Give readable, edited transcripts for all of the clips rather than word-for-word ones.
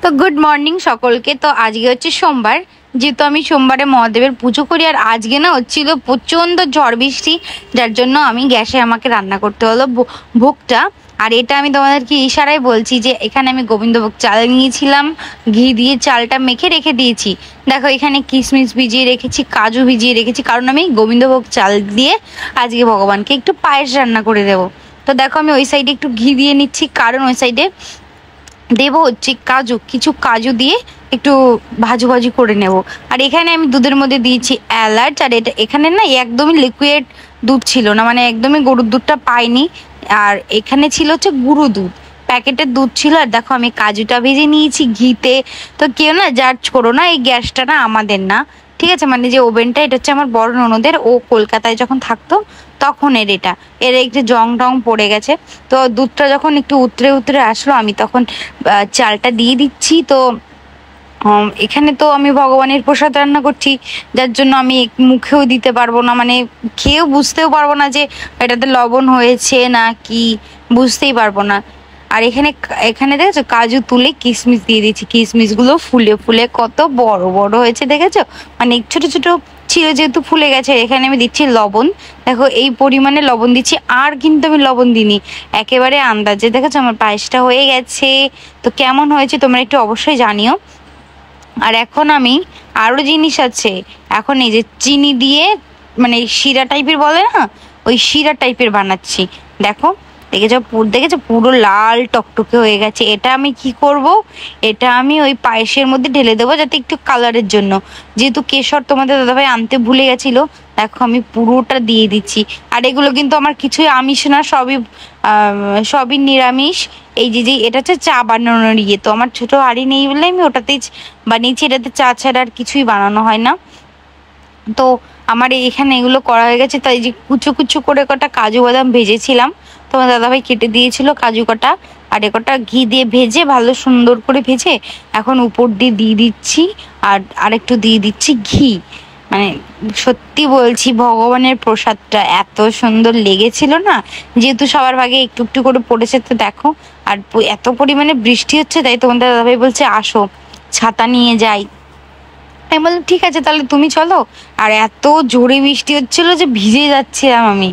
তো good morning সকলকে। তো আজকে হচ্ছে সোমবার, যেহেতু আমি সোমবারে মহাদেবের পুজো করি। আর আজকে না হচ্ছিল প্রচণ্ড ঝড় বৃষ্টি, যার জন্য আমি গ্যাসে আমাকে রান্না করতে হলো ভোগটা। আর এটা আমি তোমাদেরকে ইশারায় বলছি যে এখানে আমি গোবিন্দভোগ চাল নিয়েছিলাম, ঘি দিয়ে চালটা মেখে রেখে দিয়েছি। দেখো এখানে কিশমিশ ভিজিয়ে রেখেছি, কাজু ভিজিয়ে রেখেছি, কারণ আমি গোবিন্দভোগ চাল দিয়ে আজকে ভগবানকে একটু পায়েস রান্না করে দেবো। তো দেখো আমি ওই সাইডে একটু ঘি দিয়ে নিচ্ছি, কারণ ওই সাইডে দেবো হচ্ছে কাজু, কিছু কাজু দিয়ে একটু ভাজু ভাজু করে নেব। আর এখানে আমি দুধের মধ্যে দিয়েছি এলাচ। আর এটা এখানে না একদমই লিকুইড দুধ ছিল না, মানে একদমই গরুর দুধটা পাইনি। আর এখানে ছিল হচ্ছে গুঁড়ো দুধ, প্যাকেটের দুধ ছিল। আর দেখো আমি কাজুটা ভেজে নিয়েছি ঘিতে। তো কেউ না জাজ করো না, এই গ্যাসটা না আমাদের না, ঠিক আছে? মানে যে ওভেনটা, এটা হচ্ছে আমার বড় ননদের, ও কলকাতায় যখন থাকতো তখন এর একটু জং টং পড়ে গেছে। তো দুধটা যখন একটু উতরে উতরে আসলো, আমি তখন চালটা দিয়ে দিচ্ছি। তো এখানে তো আমি ভগবানের প্রসাদ রান্না করছি, যার জন্য আমি মুখেও দিতে পারবো না, মানে খেয়েও বুঝতেও পারবো না যে এটাতে লবণ হয়েছে না কি, বুঝতেই পারবো না। আর এখানে এখানে দেখেছো কাজু তুলে কিশমিশ দিয়ে দিচ্ছি, কিশমিশ গুলো ফুলে ফুলে কত বড় বড় হয়েছে দেখেছো, মানে ছোট ছোট ছিল যেহেতু ফুলে গেছে। এখানে আমি দিচ্ছি লবণ, দেখো এই পরিমাণে লবণ দিচ্ছি, আর কিন্তু আমি লবণ দিইনি, একেবারে আন্দাজে। দেখেছো আমার পায়েসটা হয়ে গেছে। তো কেমন হয়েছে তোমরা একটু অবশ্যই জানিও। আর এখন আমি আরো জিনিস আছে, এখন এই যে চিনি দিয়ে, মানে শিরা টাইপের বলে না, ওই শিরা টাইপের বানাচ্ছি। দেখো দেখেছো পুরো লাল টকটকে হয়ে গেছে। এটা আমি কি করব, এটা আমি ওই পায়েসের মধ্যে ঢেলে দেবো, যাতে একটু কালারের জন্য। যেহেতু কেশর তোমাদের দাদাভাই আনতে ভুলে গেছিল, দেখো আমি পুরোটা দিয়ে দিচ্ছি। আর এগুলো কিন্তু আমার কিছুই আমিষ না, সবই নিরামিষ। এই যে এটা হচ্ছে চা বানানোর ইয়ে, তো আমার ছোট হাঁড়ি নেই বলে আমি ওটাতেই বানিয়েছি। এটাতে চা ছাড়া আর কিছুই বানানো হয় না। তো আমার এখানে এগুলো করা হয়ে গেছে। তাই যে কুচো কুচো করে কটা কাজু বাদাম ভেজেছিলাম, তোমার দাদাভাই কেটে দিয়েছিল কাজু কটা। আর এ কটা ঘি দিয়ে ভেজে, ভালো সুন্দর করে ভেজে এখন উপর দিয়ে দিচ্ছি। আর আরেকটু দিয়ে দিচ্ছি ঘি। মানে সত্যি বলছি, ভগবানের প্রসাদটা এত সুন্দর লেগেছিল না, যেহেতু সবার ভাগে একটু একটু করে পড়েছে। তো দেখো, আর এত পরিমাণে বৃষ্টি হচ্ছে, তাই তোমাদের দাদাভাই বলছে আসো ছাতা নিয়ে যাই। আমি বললাম ঠিক আছে তাহলে তুমি চলো। আর এত জোরে বৃষ্টি হচ্ছিল যে ভিজে যাচ্ছিলাম আমি।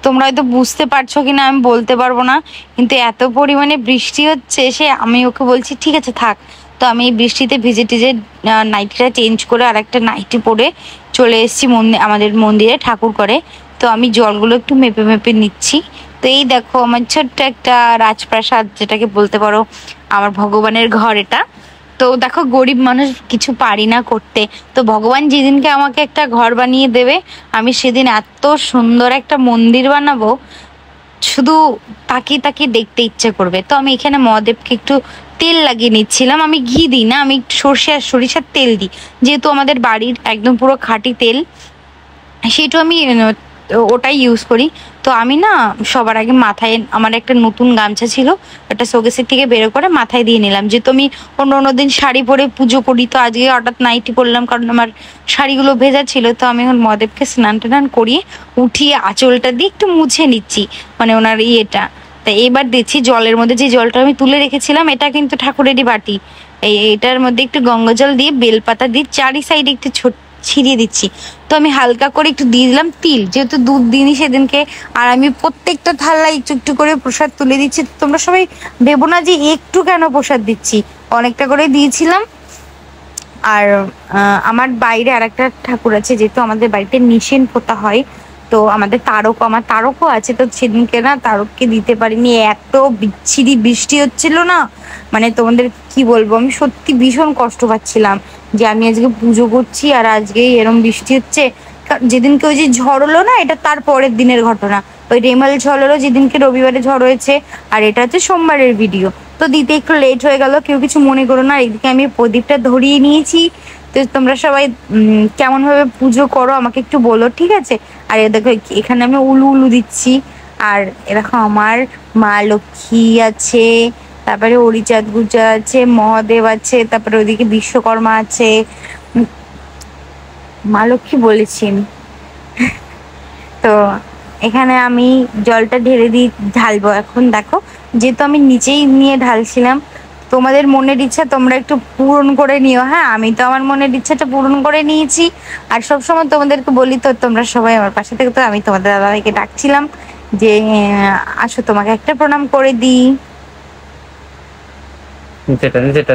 তোমরা হয়তো বুঝতে পারছো কিনা আমি বলতে পারবো না, কিন্তু এত পরিমাণে বৃষ্টি হচ্ছে, সে আমি ওকে বলছি ঠিক আছে থাক। তো আমি এই বৃষ্টিতে ভিজে টিজে নাইটিটা চেঞ্জ করে আর একটা নাইটি পরে চলে এসেছি আমাদের মন্দিরে ঠাকুর করে। তো আমি জলগুলো একটু মেপে মেপে নিচ্ছি। তো এই দেখো আমার ছোট্ট একটা রাজপ্রাসাদ, যেটাকে বলতে পারো আমার ভগবানের ঘর এটা। তো দেখো গরিব মানুষ কিছু পারি না করতে, তো ভগবান যেদিনকে আমাকে একটা ঘর বানিয়ে দেবে, আমি সেদিন এত সুন্দর একটা মন্দির বানাবো, শুধু তাকিয়ে তাকিয়ে দেখতে ইচ্ছে করবে। তো আমি এখানে মহাদেবকে একটু তেল লাগিয়ে নিচ্ছিলাম। আমি ঘি দিই না, আমি সর্ষে আর সরিষার তেল দিই, যেহেতু আমাদের বাড়ির একদম পুরো খাঁটি তেল, সেটা আমি ওটাই ইউজ করি। তো আমি না সবার আগে মাথায় আমার একটা নতুন গামছা ছিল, ওটা শোকেসের থেকে বেরো করে মাথায় দিয়ে নিলাম। যেহেতু আমি অন্য দিন শাড়ি পরে পুজো করি, তো আজকে হঠাৎ নাইটি পরলাম, কারণ আমার শাড়িগুলো ভেজা ছিল। তো আমি এখন মহাদেবকে স্নান টান করিয়ে উঠিয়ে আঁচলটা দিয়ে একটু মুছে নিচ্ছি, মানে ওনার ইয়েটা। তা এবার দিচ্ছি জলের মধ্যে, যে জলটা আমি তুলে রেখেছিলাম, এটা কিন্তু ঠাকুরেরই বাটি, এটার মধ্যে একটু গঙ্গা জল দিয়ে বেলপাতা দিয়ে চারি সাইডে একটু ছিটিয়ে দিচ্ছি। তো আমি হালকা করে একটু দিয়ে দিলাম তিল, যেহেতু দুধ দিনই সেদিনকে। আর আমি প্রত্যেকটা থালায় একটু একটু করে প্রসাদ তুলে দিচ্ছি। তোমরা সবাই ভেবো না যে একটু কেন প্রসাদ দিচ্ছি, অনেকটা করে দিয়েছিলাম। আর আমার বাইরে আর একটা ঠাকুর আছে, যেহেতু আমাদের বাড়িতে নিশেন পোতা হয়, তো আমাদের আমার তারকও আছে। তো সেদিনকে না তারককে দিতে পারিনি, এত বিচ্ছিরি বৃষ্টি হচ্ছিল না, মানে তোমাদের কি বলবো, আমি সত্যি ভীষণ কষ্ট পাচ্ছিলাম যে আমি আজকে পুজো করছি আর আজকে এরম বৃষ্টি হচ্ছে। যেদিনকে ওই যে ঝড় হলো না, এটা তার পরের দিনের ঘটনা, ওই রেমাল ঝড় হলো যেদিনকে রবিবারে ঝড় হয়েছে। আর এটা হচ্ছে সোমবারের ভিডিও, তো দিতে একটু লেট হয়ে গেল, কেউ কিছু মনে করো না। এদিকে আমি প্রদীপটা ধরিয়ে নিয়েছি। তো তোমরা সবাই কেমন ভাবে পুজো করো আমাকে একটু বলো, ঠিক আছে? আর দেখো এখানে আমি উলু উলু দিচ্ছি। আর এরকম আমার মা লক্ষ্মী আছে, তারপরে হরিচাঁদ গুজা আছে, মহাদেব আছে, তারপরে ওইদিকে বিশ্বকর্মা আছে। মা লক্ষ্মী বলেছি। তো এখানে আমি জলটা ঢেলে দিয়ে ঢালবো এখন। দেখো যেহেতু আমি নিচেই নিয়ে ঢালছিলাম, তোমাদের মনের ইচ্ছা তোমরা একটু পূরণ করে নিও। হ্যাঁ, আমি তো আমার মনের ইচ্ছাটা পূরণ করে নিয়েছি। আর সবসময় তোমাদেরকে বলি তো তোমরা সবাই আমার পাশে থেকে, তো আমি তোমাদের দাদাভাইকে ডাকছিলাম যে আসো তোমাকে একটা প্রণাম করে দিই। যেটা